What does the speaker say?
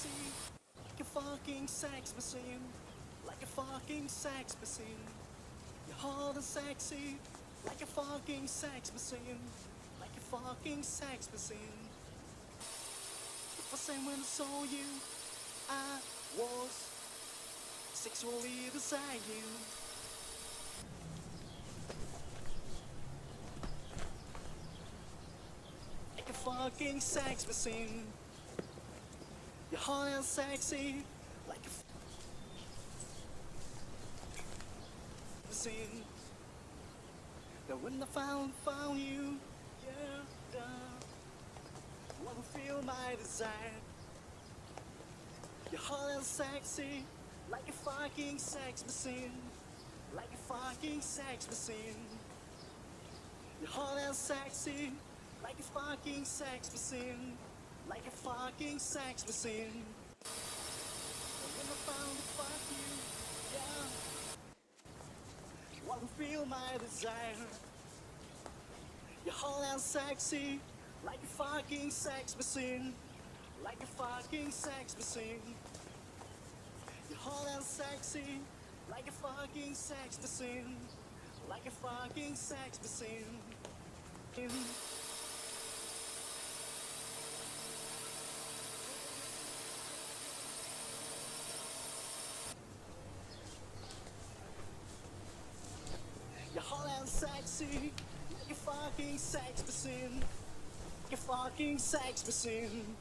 sexy, like a fucking sex machine, like a fucking sex machine. You're hot and sexy, like a fucking sex machine, like a fucking sex machine. The first time when I saw you, I was sexually beside you. Like a fucking sex machine. You're hot and sexy, like a machine. That when I found you, yeah, wanna feel my desire. You're hot and sexy, like a fucking sex machine, like a fucking sex machine. You're hot and sexy, like a fucking sex machine, like a fucking sex machine. And when I found to fuck you, yeah, wanna feel my desire. You're hot and sexy, like a fucking sex machine, like a fucking sex machine. You're hot and sexy, like a fucking sex machine, like a fucking sex machine. You're hot and sexy, like a fucking sex machine, like a fucking sex machine.